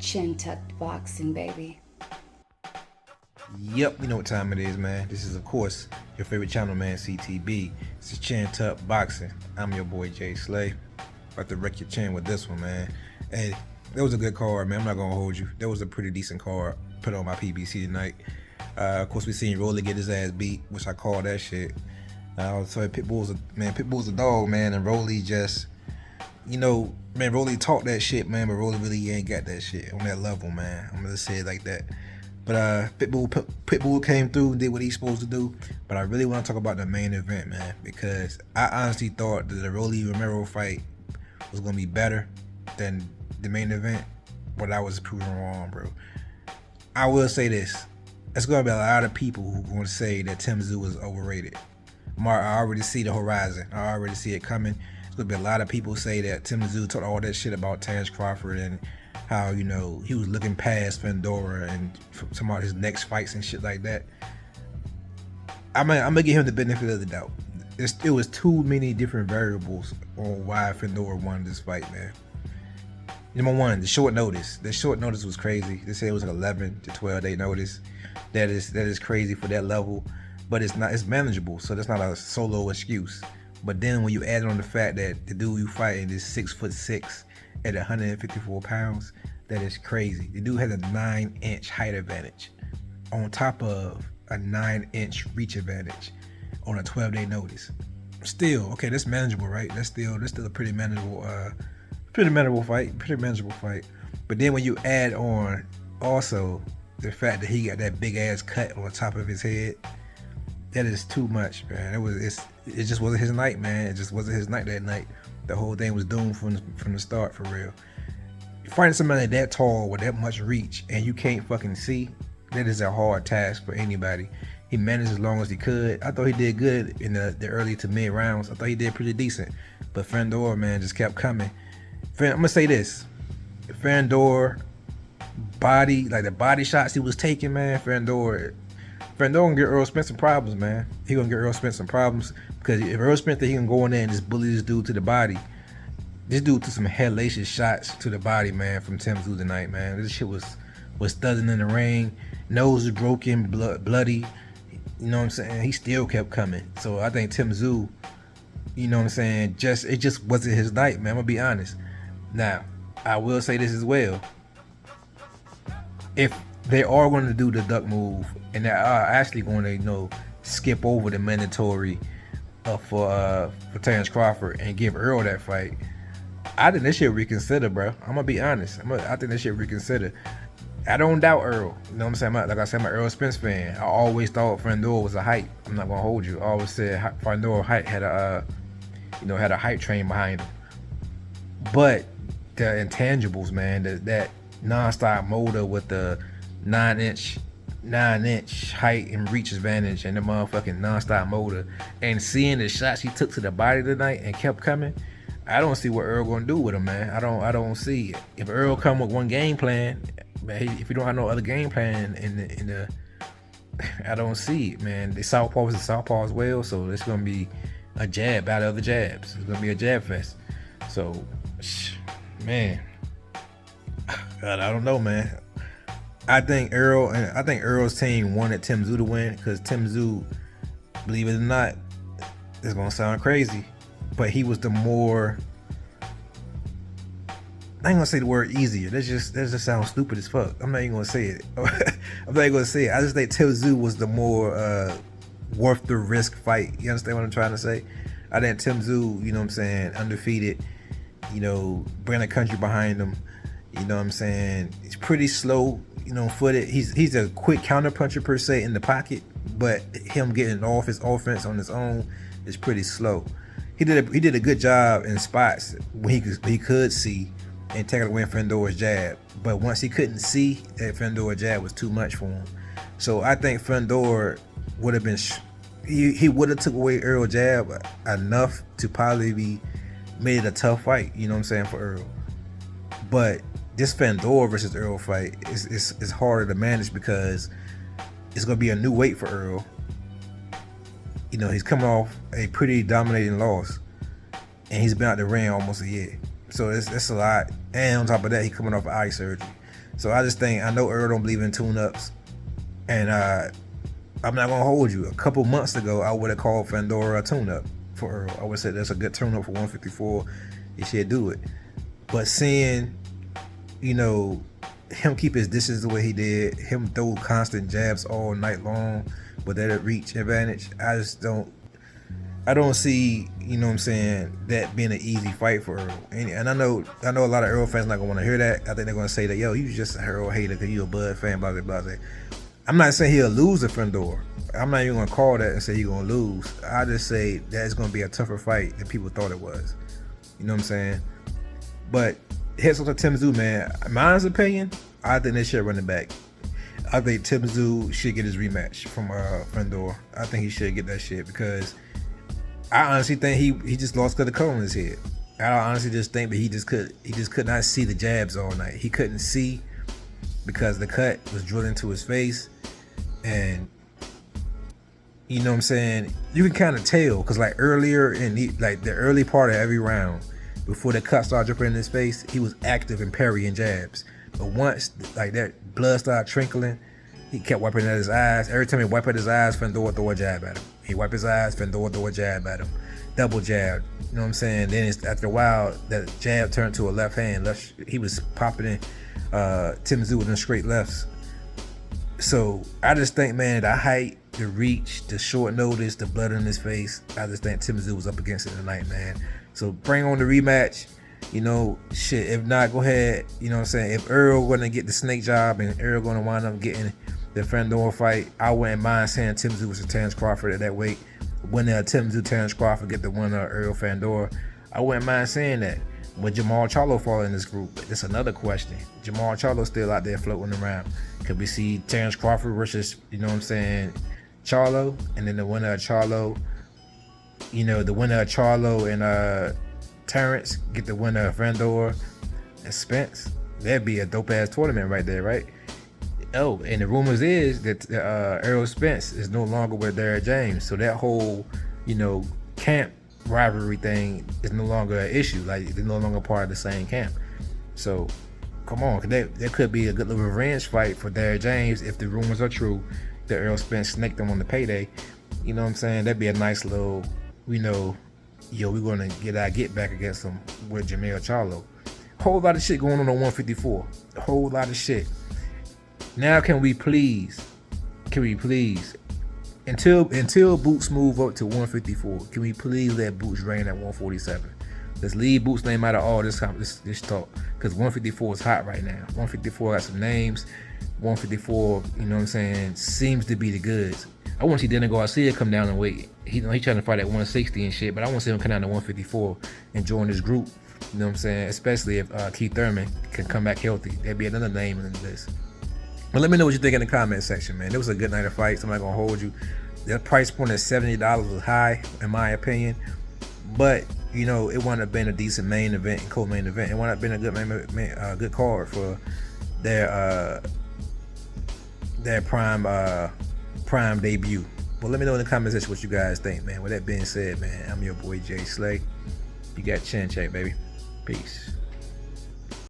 Chin tucked boxing, baby. Yep, you know what time it is, man. This is, of course, your favorite channel, man, CTB. This is Chin Tuck Boxing. I'm your boy, Jay Slay. About to wreck your chin with this one, man. Hey, that was a good card, man. I'm not going to hold you. That was a pretty decent card put on my PBC tonight. Of course, we seen Rolly get his ass beat, which I call that shit. So Pitbull's a dog, man, and Rolly just, man, Rolly talk that shit, man, but Rolly really ain't got that shit on that level, man. I'm gonna say it like that. But Pitbull came through and did what he's supposed to do. But I really want to talk about the main event, man, because I honestly thought that the Rolly Romero fight was gonna be better than the main event, but I was proven wrong, bro. I will say this: there's gonna be a lot of people who are gonna say that Tszyu is overrated. I already see the horizon. I already see it coming. There's gonna be a lot of people say that Tszyu talked all that shit about Terrence Crawford and how, he was looking past Fundora and talking about his next fights and shit like that. I'm gonna give him the benefit of the doubt. It was too many different variables on why Fundora won this fight, man. Number one, the short notice. The short notice was crazy. They said it was like 11 to 12 day notice. That is crazy for that level, but it's manageable. So that's not a solo excuse. But then when you add on the fact that the dude you fighting is 6'6" at 154 pounds, that is crazy. The dude has a 9-inch height advantage on top of a 9-inch reach advantage on a 12-day notice. Still, okay, that's manageable, right? That's still a pretty manageable fight. But then when you add on also the fact that he got that big ass cut on the top of his head, that is too much, man. It just wasn't his night, man. It just wasn't his night that night. The whole thing was doomed from the start, for real. Finding somebody that tall with that much reach and you can't fucking see, that is a hard task for anybody. He managed as long as he could. I thought he did good in the early to mid rounds. I thought he did pretty decent. But Fundora, man, just kept coming. I'm gonna say this: Fundora body, like the body shots he was taking, man. Fundora gonna get Earl Spence some problems, man. He gonna get Earl Spence some problems because if Earl Spence think he can go in there and just bully this dude to the body, this dude took some hellacious shots to the body, man, from Tszyu tonight, man. This shit was thudding in the ring. Nose was broken, bloody. You know what I'm saying? He still kept coming. So I think Tszyu, you know what I'm saying, it just wasn't his night, man. I'm gonna be honest. Now, I will say this as well. If they are going to do the duck move and they are actually going to, skip over the mandatory for Terrence Crawford and give Earl that fight, I think they should reconsider, bro. I'm gonna be honest. I think they should reconsider. I don't doubt Earl. You know what I'm saying? Like I said, I'm an Earl Spence fan. I always thought Fundora was a hype. I'm not gonna hold you. I always said Fundora had a hype train behind him. But the intangibles, man, that non-stop motor with the 9-inch height and reach advantage and the motherfucking non-stop motor, and seeing the shots he took to the body tonight and kept coming, I don't see what Earl gonna do with him, man. I don't see it. If Earl come with one game plan, man, if you don't have no other game plan in the I don't see it, man. The southpaw was a southpaw as well, so it's gonna be a jab battle of the jabs. It's gonna be a jab fest. So, man, God, I don't know, man. I think Earl's team wanted Tszyu to win because Tszyu, believe it or not, it's gonna sound crazy, but he was the more, I ain't gonna say the word easier. That just sounds stupid as fuck. I'm not even gonna say it. I'm not even gonna say it. I just think Tszyu was the more worth the risk fight. You understand what I'm trying to say? I think Tszyu, you know what I'm saying, undefeated, bring the country behind him. You know what I'm saying? He's pretty slow, footed. He's a quick counter puncher per se in the pocket, but him getting off his offense on his own is pretty slow. He did a good job in spots when he could see and taking away Fundora's jab, but once he couldn't see, that Fundora jab was too much for him. So I think Fundora would have been he would have took away Earl jab enough to probably be made it a tough fight. You know what I'm saying, for Earl. But this Fundora versus Earl fight is harder to manage because it's gonna be a new weight for Earl. He's coming off a pretty dominating loss, and he's been out the ring almost a year. So it's a lot. And on top of that, he's coming off eye surgery. So I just think, I know Earl don't believe in tune-ups, and I'm not gonna hold you. A couple months ago, I would have called Fundora a tune-up for Earl. I would say that's a good tune-up for 154. He should do it. But seeing, you know, him keep his distance the way he did, him throw constant jabs all night long with that reach advantage, I don't see, you know what I'm saying, that being an easy fight for Earl. And I know a lot of Earl fans not gonna want to hear that. I think they're gonna say that, yo, you just an Earl hater because you a Bud fan, blah, blah, blah, blah. I'm not saying he'll lose to Fundora. I'm not even gonna call that and say he's gonna lose. I just say that it's gonna be a tougher fight than people thought it was. You know what I'm saying? But heads up to Tszyu, man. My opinion, I think they should run it back. I think Tszyu should get his rematch from Fundora. I think he should get that shit because I honestly think he just lost because the color in his head. I honestly just think that he just could not see the jabs all night. He couldn't see because the cut was drilled into his face, and you know what I'm saying, you can kind of tell because like earlier in the early part of every round, before the cut started dripping in his face, he was active and parrying jabs. But once like that blood started trickling, he kept wiping at his eyes. Every time he wiped at his eyes, Fundora throw a jab at him. He wiped his eyes, Fundora throw a jab at him. Double jab. You know what I'm saying? Then after a while, that jab turned to a left hand. He was popping in Tszyu with them straight lefts. So I just think, man, the height, the reach, the short notice, the blood in his face, I just think Tszyu was up against it tonight, man. So bring on the rematch. You know, shit, if not, go ahead. You know what I'm saying? If Earl gonna get the snake job and Earl gonna wind up getting the Fundora fight, I wouldn't mind saying Tszyu versus Terrence Crawford at that weight. When Tszyu, Terrence Crawford get the winner, Earl Fundora, I wouldn't mind saying that. Would Jamal Charlo fall in this group? That's another question. Jamal Charlo still out there floating around. Could we see Terrence Crawford versus, you know what I'm saying, Charlo, and then the winner of Charlo, you know, the winner of Charlo and Terrence get the winner of Fundora and Spence? That'd be a dope ass tournament right there, right? Oh, and the rumors is that Errol Spence is no longer with Derrick James, so that whole, you know, camp rivalry thing is no longer an issue. Like, they're no longer part of the same camp. So come on, there could be a good little revenge fight for Derrick James if the rumors are true that Errol Spence snaked him on the payday. You know what I'm saying? That'd be a nice little, you know, yo, we're gonna get our get back against him with Jamal Charlo. Whole lot of shit going on 154. A whole lot of shit. Now can we please, until Boots move up to 154, can we please let Boots reign at 147? Let's leave Boots' name out of all this talk, because 154 is hot right now. 154 got some names. 154, you know what I'm saying, seems to be the goods. I want to see Daniel Garcia come down and weight. He trying to fight at 160 and shit, but I want to see him come down to 154 and join this group. You know what I'm saying? Especially if Keith Thurman can come back healthy. That'd be another name in the list. But let me know what you think in the comment section, man. It was a good night of fights. I'm not gonna hold you. The price point at $70 was high, in my opinion. But you know, it wound up being a decent main event and co-main event. It wound up being a good good card for their prime debut. But let me know in the comment section what you guys think, man. With that being said, man, I'm your boy Jay Slay. You got chin check, baby. Peace.